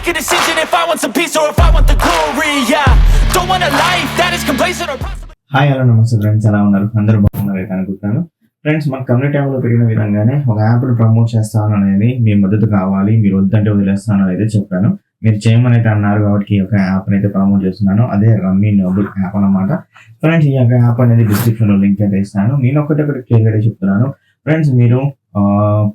make a decision if I want some peace or if I want the glory. Yeah, don't want a life that is complacent or possible. Hi hello నమస్తే friends, ఎలా ఉన్నారు? అందరూ బాగున్నారు అయితే అనుకుంటున్నాను. Friends, మన community ట్యాబ్లో పెరిగిన విధంగానే ఒక యాప్ను ప్రమోట్ చేస్తాను అనేది మీ మద్దతు కావాలి, మీరు వద్దంటే వదిలేస్తాను అనేది చెప్పాను. మీరు చేయమని అయితే అన్నారు కాబట్టి ఒక యాప్ అయితే ప్రమోట్ చేస్తున్నాను. అదే రమ్మీ నోబుల్ యాప్ అన్నమాట. ఫ్రెండ్స్, ఈ యొక్క యాప్ అనేది డిస్క్రిప్షన్లో లింక్ అయితే ఇస్తాను. నేను ఒకటి క్లియర్గా చెప్తున్నాను. ఫ్రెండ్స్, మీరు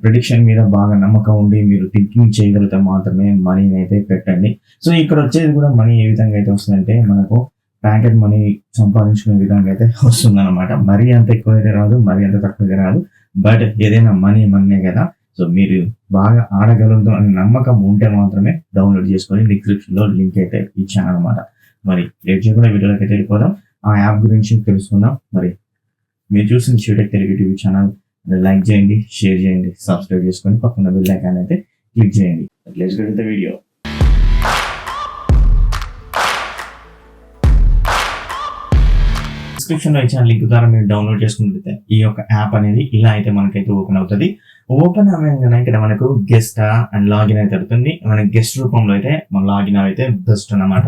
ప్రిడిక్షన్ మీద బాగా నమ్మకం ఉండి మీరు థింకింగ్ చేయగలిగితే మాత్రమే మనీని అయితే పెట్టండి. సో ఇక్కడ వచ్చేది కూడా మనీ ఏ విధంగా అయితే వస్తుందంటే మనకు ప్యాకెట్ మనీ సంపాదించుకునే విధంగా అయితే వస్తుందన్నమాట. మరీ అంత ఎక్కువ అయితే రాదు, మరీ అంత తక్కువ అయితే రాదు. బట్ ఏదైనా మనీనే కదా. సో మీరు బాగా ఆడగలుగుతాం అనే నమ్మకం ఉంటే మాత్రమే డౌన్లోడ్ చేసుకొని డిస్క్రిప్షన్లో లింక్ అయితే ఇచ్చాను అనమాట. మరి లేట్ చేయకుండా వీడియోలోకి అయితే వెళ్ళిపోదాం. ఆ యాప్ గురించి తెలుసుకుందాం. మరి మీరు చూసిన షూటెక్ తెలుగు టీవీ ఛానల్ లైక్ చేయండి, షేర్ చేయండి, సబ్స్క్రైబ్ చేసుకొని పక్కన బెల్ ఐకాన్ అయితే క్లిక్ చేయండి. Let's get the video. Description లో ఇచ్చిన లింక్ ద్వారా మీరు డౌన్లోడ్ చేసుకుంటే ఈ యొక్క యాప్ అనేది ఇలా అయితే మనకైతే ఓపెన్ అవుతుంది. ఓపెన్ అవ్వగానే ఇక్కడ మనకు గెస్ట్ అండ్ లాగిన్ అయితే అవుతుంది. మన గెస్ట్ రూపంలో అయితే మన లాగిన్ అయితే బెస్ట్ అన్నమాట.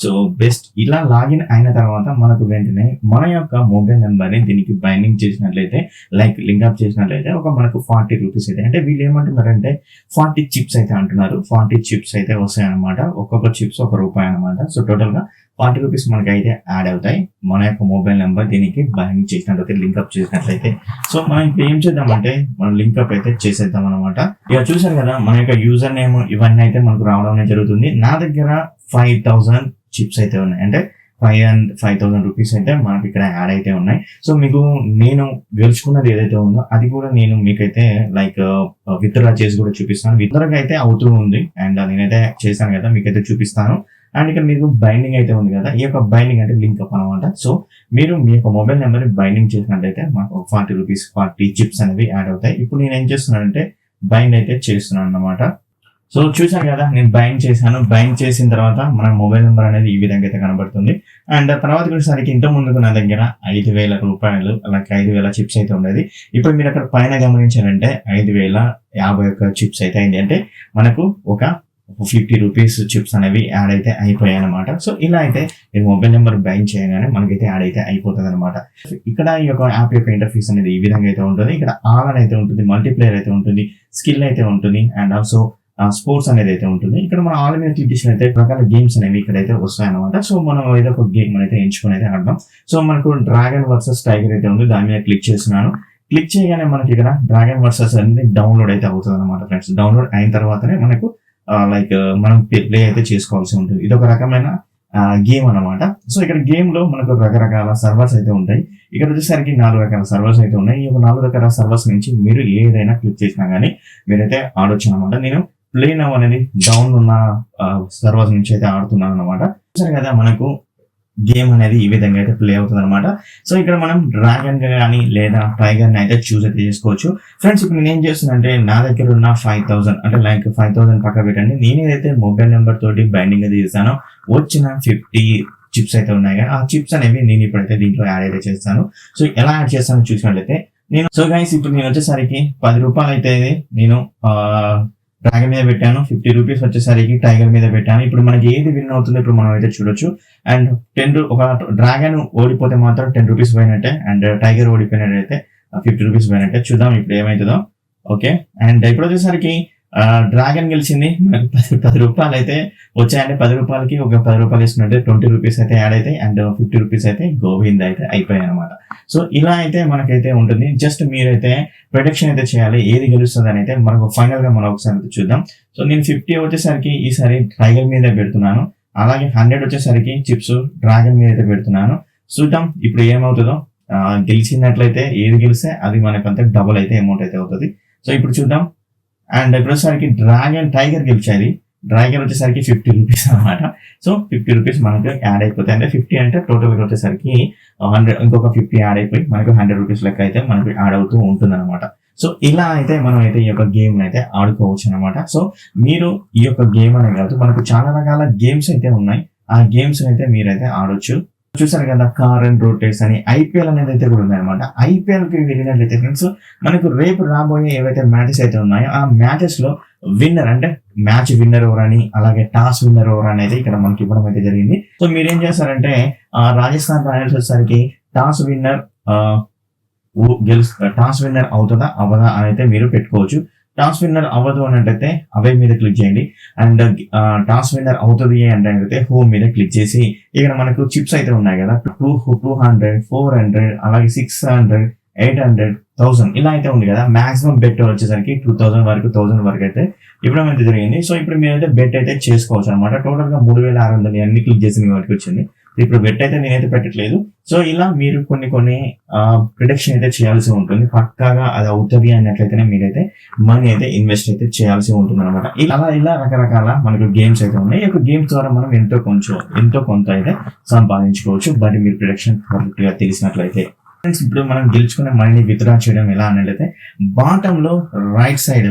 సో బెస్ట్ ఇలా లాగిన్ అయిన తర్వాత మనకు వెంటనే మన యొక్క మొబైల్ నెంబర్ ని దీనికి బైండింగ్ చేసినట్లయితే, లైక్ లింక్ అప్ చేసినట్లయితే ఒక మనకు 40 రూపీస్ అయితే, అంటే వీళ్ళు ఏమంటున్నారంటే 40 చిప్స్ అయితే అంటున్నారు. 40 చిప్స్ అయితే వస్తాయి అనమాట. ఒక్కొక్క చిప్స్ ₹1 అనమాట. సో టోటల్ గా 40 రూపీస్ మనకి అయితే యాడ్ అవుతాయి. మన యొక్క మొబైల్ నెంబర్ దీనికి బైండింగ్ చేసినట్లయితే, లింక్అప్ చేసినట్లయితే. సో మనం ఇప్పుడు ఏం చేద్దామంటే మనం లింక్అప్ అయితే చేసేద్దాం అనమాట. ఇక చూసారు కదా, మన యొక్క యూజర్ నేమ్ ఇవన్నీ అయితే మనకు రావడం జరుగుతుంది. నా దగ్గర 5000 చిప్స్ అయితే ఉన్నాయి, అంటే 5,000 రూపీస్ అయితే మనకి ఇక్కడ యాడ్ అయితే ఉన్నాయి. సో మీకు నేను గెలుచుకున్నది ఏదైతే ఉందో అది కూడా నేను మీకైతే లైక్ విత్డ్రా చేసి కూడా చూపిస్తాను. విత్డ్రా అయితే అవుతూ ఉంది అండ్ నేనైతే చేశాను కదా, మీకైతే చూపిస్తాను. అండ్ ఇక్కడ మీకు బైండింగ్ అయితే ఉంది కదా, ఈ యొక్క బైండింగ్ అంటే లింక్ అప్ అనమాట. సో మీరు మీ యొక్క మొబైల్ నెంబర్ బైండింగ్ చేసినట్లయితే మాకు 40 రూపీస్ 40 చిప్స్ అనేవి యాడ్ అవుతాయి. ఇప్పుడు నేను ఏం చేస్తున్నానంటే బైండ్ అయితే చేస్తున్నాను అనమాట. సో చూసాను కదా, నేను బైండ్ చేశాను. బైండ్ చేసిన తర్వాత మన మొబైల్ నెంబర్ అనేది ఈ విధంగా అయితే కనబడుతుంది. అండ్ తర్వాత వచ్చేసరికి ఇంత ముందుకు నా దగ్గర 5,000 రూపాయలు అలాగే 5,000 చిప్స్ అయితే ఉండేది. ఇప్పుడు మీరు అక్కడ పైన గమనించారంటే 5,051 చిప్స్ అయితే అయింది. అంటే మనకు ఒక 50 రూపీస్ చిప్స్ అనేవి యాడ్ అయితే అయిపోయాయి అనమాట. సో ఇలా అయితే మీరు మొబైల్ నెంబర్ బైండ్ చేయగానే మనకైతే యాడ్ అయితే అయిపోతుంది అనమాట. ఇక్కడ ఈ యొక్క యాప్ యొక్క ఇంటర్ఫేస్ అనేది ఈ విధంగా అయితే ఉంటుంది. ఇక్కడ ఆల్ అని అయితే ఉంటుంది, మల్టీప్లేయర్ అయితే ఉంటుంది, స్కిల్ అయితే ఉంటుంది, అండ్ ఆల్సో స్పోర్ట్స్ అనేది అయితే ఉంటుంది. ఇక్కడ మనం ఆల్ మీద క్లిక్ చేసిన అయితే రకాల గేమ్స్ అనేవి ఇక్కడైతే వస్తాయి అనమాట. సో మనం ఏదో ఒక గేమ్ అయితే ఎంచుకొని అయితే ఆడదాం. సో మనకు డ్రాగన్ వర్సెస్ టైగర్ అయితే ఉంది, దాని మీద క్లిక్ చేస్తున్నాను. క్లిక్ చేయగానే మనకి ఇక్కడ డ్రాగన్ వర్సెస్ అనేది డౌన్లోడ్ అయితే అవుతుంది అనమాట ఫ్రెండ్స్. డౌన్లోడ్ అయిన తర్వాతనే మనకు లైక్ మనం ప్లే అయితే చేసుకోవాల్సి ఉంటుంది. ఇది ఒక రకమైన గేమ్ అనమాట. సో ఇక్కడ గేమ్ లో మనకు రకరకాల సర్వర్స్ అయితే ఉంటాయి. ఇక్కడ వచ్చేసరికి 4 రకాల సర్వర్స్ అయితే ఉన్నాయి. ఈ 4 రకాల సర్వర్స్ నుంచి మీరు ఏదైనా క్లిక్ చేసినా గానీ మీరైతే ఆడొచ్చు అనమాట. నేను ప్లే నౌ అనేది డౌన్ ఉన్న సర్వర్స్ నుంచి అయితే ఆడుతున్నాను అనమాట. చూసారు కదా, మనకు గేమ్ అనేది ఈ విధంగా అయితే ప్లే అవుతుంది అనమాట. సో ఇక్కడ మనం డ్రాగన్ కానీ లేదా టైగర్ ని అయితే చూస్ అయితే చేసుకోవచ్చు. ఫ్రెండ్స్, ఇప్పుడు నేను ఏం చేస్తున్నానంటే నా దగ్గర ఉన్న 5,000 అంటే లైక్ 5,000 పక్క పెట్టండి. నేను ఏదైతే మొబైల్ నెంబర్ తోటి బైండింగ్ అయితే చేస్తానో వచ్చిన 50 చిప్స్ అయితే ఉన్నాయి. ఆ చిప్స్ అనేవి నేను ఇప్పుడైతే దీంట్లో యాడ్ అయితే చేస్తాను. సో ఎలా యాడ్ చేస్తానో చూసినట్లయితే నేను ఇప్పుడు నేను వచ్చేసరికి 10 రూపాయలు అయితే నేను డ్రాగన్ మీద పెట్టాను. 50 రూపీస్ వచ్చేసరికి టైగర్ మీద పెట్టాను. ఇప్పుడు మనకి ఏది విన్ అవుతుందో ఇప్పుడు మనం అయితే చూడొచ్చు. అండ్ ఒక డ్రాగన్ ఓడిపోతే మాత్రం 10 రూపీస్ పోయినట్టే, అండ్ టైగర్ ఓడిపోయినట్టయితే 50 రూపీస్ పోయినట్టే. చూద్దాం ఇప్పుడు ఏమవుతుందో. ఓకే, అండ్ ఇప్పుడు వచ్చేసరికి డ్రాగన్ గెలిచింది. మనకు 10 రూపాయలు అయితే వచ్చాయంటే 10 రూపాయలకి ఒక 10 రూపాయలు ఇస్తున్నట్టే 20 రూపీస్ అయితే యాడ్ అయితే, అండ్ 50 రూపీస్ అయితే గోవింద్ అయితే అయిపోయాయి అనమాట. సో ఇలా అయితే మనకైతే ఉంటుంది. జస్ట్ మీరైతే ప్రొడక్షన్ అయితే చేయాలి, ఏది గెలుస్తుంది అని అయితే మనకు ఫైనల్ గా మనం ఒకసారి అయితే చూద్దాం. సో నేను 50 వచ్చేసరికి ఈసారి టైగర్ మీద పెడుతున్నాను. అలాగే 100 వచ్చేసరికి చిప్స్ డ్రాగన్ మీద అయితే పెడుతున్నాను. చూద్దాం ఇప్పుడు ఏమవుతుందో. గెలిచినట్లయితే ఏది గెలిస్తే అది మనకంతా డబుల్ అయితే అమౌంట్ అయితే అవుతుంది. సో ఇప్పుడు చూద్దాం. అండ్ ఇప్పుడు వచ్చేసరికి టైగర్ గెలిచేది. డ్రాగన్ వచ్చేసరికి 50 రూపీస్ అనమాట. సో 50 రూపీస్ మనకు యాడ్ అయిపోతాయి. అంటే 50 అంటే టోటల్ వచ్చేసరికి 100, ఇంకొక 50 యాడ్ అయిపోయి మనకు 100 రూపీస్ లెక్క అయితే మనకు యాడ్ అవుతూ ఉంటుంది అనమాట. సో ఇలా అయితే మనం అయితే ఈ యొక్క గేమ్ అయితే ఆడుకోవచ్చు అనమాట. సో మీరు ఈ యొక్క గేమ్ అనే కాదు, మనకు చాలా రకాల గేమ్స్ అయితే ఉన్నాయి. ఆ గేమ్స్ అయితే మీరైతే ఆడొచ్చు. చూసారు కదా, కార్ అండ్ రోడ్ రేస్ అని ఐపీఎల్ అనేది అయితే కూడా ఉంది అనమాట. ఐపీఎల్ కి వెళ్ళినట్లయితే ఫ్రెండ్స్ మనకు రేపు రాబోయే ఏవైతే మ్యాచెస్ అయితే ఉన్నాయో ఆ మ్యాచెస్ లో విన్నర్ అంటే మ్యాచ్ విన్నర్ ఓవర్ అని, అలాగే టాస్ విన్నర్ ఓవర్ అనేది ఇక్కడ మనకి ఇవ్వడం అయితే జరిగింది. సో మీరేం చేస్తారంటే రాజస్థాన్ రాయల్స్ వచ్చేసరికి టాస్ విన్నర్ టాస్ విన్నర్ అవుతుందా అవ్వదా అని అయితే మీరు పెట్టుకోవచ్చు. టాస్ విన్నర్ అవ్వదు అన్నట్టయితే అవే మీద క్లిక్ చేయండి. అండ్ టాస్ విన్నర్ అవుతుంది అంటే హోమ్ మీద క్లిక్ చేసి ఇక్కడ మనకు చిప్స్ అయితే ఉన్నాయి కదా, 200, 400, అలాగే 600, 800, 1000 ఇలా అయితే ఉంది కదా. మాక్సిమం బెట్ వచ్చేసరికి 2000 వరకు, 1000 వరకు అయితే ఇవ్వడం అయితే జరిగింది. సో ఇప్పుడు మీరైతే బెట్ అయితే చేసుకోవచ్చు అనమాట. టోటల్ గా 3600 అన్ని క్లిక్ చేసిన వాటికి వచ్చింది. ఇప్పుడు బెట్ అయితే నేనైతే పెట్టట్లేదు. సో ఇలా మీరు కొన్ని ప్రిడిక్షన్ అయితే చేయాల్సి ఉంటుంది. పక్కాగా అది అవుతుంది అన్నట్లయితేనే మీరైతే మనీ అయితే ఇన్వెస్ట్ అయితే చేయాల్సి ఉంటుంది అనమాట. ఇలా రకరకాల మనకు గేమ్స్ అయితే ఉన్నాయి. ఈ గేమ్స్ ద్వారా మనం ఎంతో కొంత అయితే సంపాదించుకోవచ్చు. బట్ మీరు ప్రిడిక్షన్ పర్ఫెక్ట్ గా తెలిసినట్లయితే. ఫ్రెండ్స్, ఇప్పుడు మనం గెలుచుకునే మనీని విత్డ్రా చేయడం ఎలా అన్నట్లయితే బాటమ్ లో రైట్ సైడ్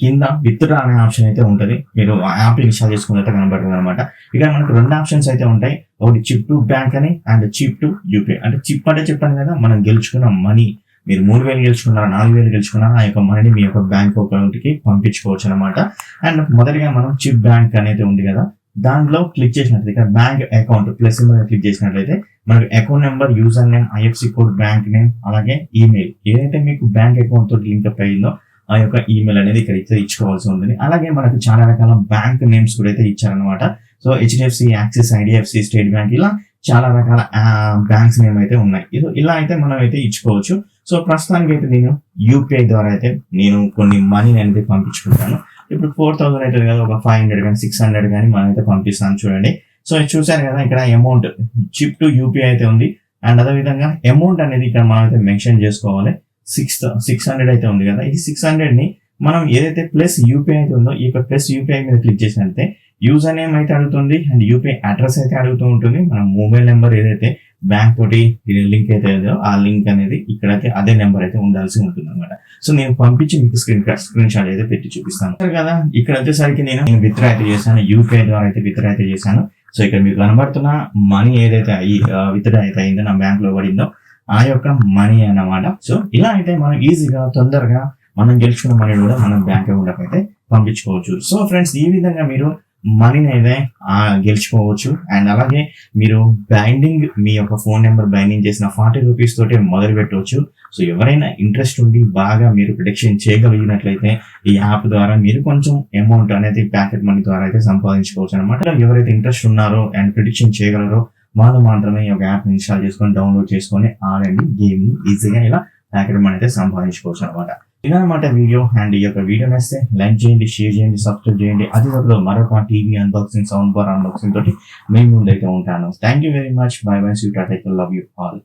కింద విత్డ్రా అనే ఆప్షన్ అయితే ఉంటుంది. మీరు యాప్ ఇన్స్టాల్ చేసుకున్నట్టు కనబడుతుంది అనమాట. ఇక్కడ మనకు 2 ఆప్షన్స్ అయితే ఉంటాయి. ఒకటి చిప్ టు బ్యాంక్ అని అండ్ చిప్ టు యూపీఐ. అంటే చిప్ అంటే చెప్పాను కదా, మనం గెలుచుకున్న మనీ, మీరు 3000 గెలుచుకున్నారా, 4000 గెలుచుకున్నారా, ఆ యొక్క మనీని మీ యొక్క బ్యాంక్ అకౌంట్ కి పంపించుకోవచ్చు అనమాట. అండ్ మొదటిగా మనం చిప్ బ్యాంక్ అనేది ఉంది కదా, దాంట్లో క్లిక్ చేసినట్లయితే ఇక్కడ bank account plus symbol click చేసినట్లయితే మనకు account number, user name, IFC code, bank name, అలాగే ఈమెయిల్ ఏదైతే మీకు బ్యాంక్ అకౌంట్ తోటి లింక్ అప్ అయిందో ఆ యొక్క ఈమెయిల్ అనేది ఇక్కడ అయితే ఇచ్చుకోవాల్సి ఉంటుంది. అలాగే మనకు చాలా రకాల బ్యాంక్ నేమ్స్ కూడా అయితే ఇచ్చారనమాట. So HDFC, axis, IDFC, state bank, ఇలా చాలా రకాల బ్యాంక్స్ నేమ్ అయితే ఉన్నాయి. ఇలా అయితే మనం అయితే ఇచ్చుకోవచ్చు. సో ప్రస్తుతానికి అయితే నేను యూపీఐ ద్వారా అయితే నేను కొన్ని మనీ అనేది పంపించుకుంటాను. ఇప్పుడు 4000 అవుతుంది కదా, ఒక 500 కానీ 600 కానీ మనం అయితే పంపిస్తాను. చూడండి, సో చూసారు కదా, ఇక్కడ అమౌంట్ చిప్ టు యూపీఐ అయితే ఉంది. అండ్ అదే విధంగా అమౌంట్ అనేది ఇక్కడ మనం అయితే మెన్షన్ చేసుకోవాలి. 600 అయితే ఉంది కదా, ఈ 600 ని మనం ఏదైతే ప్లస్ యూపీఐ అయితే ఉందో ఈ యొక్క ప్లస్ యూపీఐ మీద క్లిక్ చేసినట్లయితే యూజర్ నేమ్ అయితే అడుగుతుంది అండ్ యూపీఐ అడ్రస్ అయితే అడుగుతూ ఉంటుంది. మన మొబైల్ నెంబర్ ఏదైతే బ్యాంక్ తోటి లింక్ అయితే ఆ లింక్ అనేది ఇక్కడైతే అదే నెంబర్ అయితే ఉండాల్సి ఉంటుంది అనమాట. సో నేను పంపించి మీకు స్క్రీన్ షాట్ అయితే పెట్టి చూపిస్తాను కదా. ఇక్కడ వచ్చేసరికి నేను విత్డ్రా అయితే చేశాను, యూపీఐ ద్వారా అయితే విత్డ్రా అయితే చేశాను. సో ఇక్కడ మీకు కనబడుతున్న మనీ ఏదైతే విత్డ్రా అయితే అయిందో నా బ్యాంక్ లో పడిందో ఆ యొక్క మనీ అన్నమాట. సో ఇలా అయితే మనం ఈజీగా తొందరగా మనం గెలుచుకున్న మనీ కూడా మనం బ్యాంక్ అకౌంట్ అయితే పంపించుకోవచ్చు. సో ఫ్రెండ్స్, ఈ విధంగా మీరు మనీని అయితే గెలుచుకోవచ్చు. అండ్ అలాగే మీరు బైండింగ్, మీ యొక్క ఫోన్ నెంబర్ బైండింగ్ చేసిన 40 రూపీస్ తోటి మొదలు పెట్టవచ్చు. సో ఎవరైనా ఇంట్రెస్ట్ ఉండి బాగా మీరు ప్రిడిక్షన్ చేయగలిగినట్లయితే ఈ యాప్ ద్వారా మీరు కొంచెం అమౌంట్ అనేది ప్యాకెట్ మనీ ద్వారా అయితే సంపాదించుకోవచ్చు అనమాట. ఎవరైతే ఇంట్రెస్ట్ ఉన్నారో అండ్ ప్రిడిక్షన్ చేయగలరో వాళ్ళు మాత్రమే ఈ యొక్క యాప్ ఇన్స్టాల్ చేసుకొని డౌన్లోడ్ చేసుకొని ఆడండి గేమ్ ని ఈజీగా ఇలా ప్యాకెట్ మనీ అయితే సంపాదించుకోవచ్చు అనమాట. ఇదన్నమాట వీడియో. అండ్ ఈ యొక్క వీడియో నచ్చితే లైక్ చేయండి, షేర్ చేయండి, సబ్స్క్రైబ్ చేయండి. అది మరొక TV unboxing, sound bar unboxing తోటి మేము ముందైతే ఉంటాను. Thank you very much. Bye bye. See you. Tata. Love you all.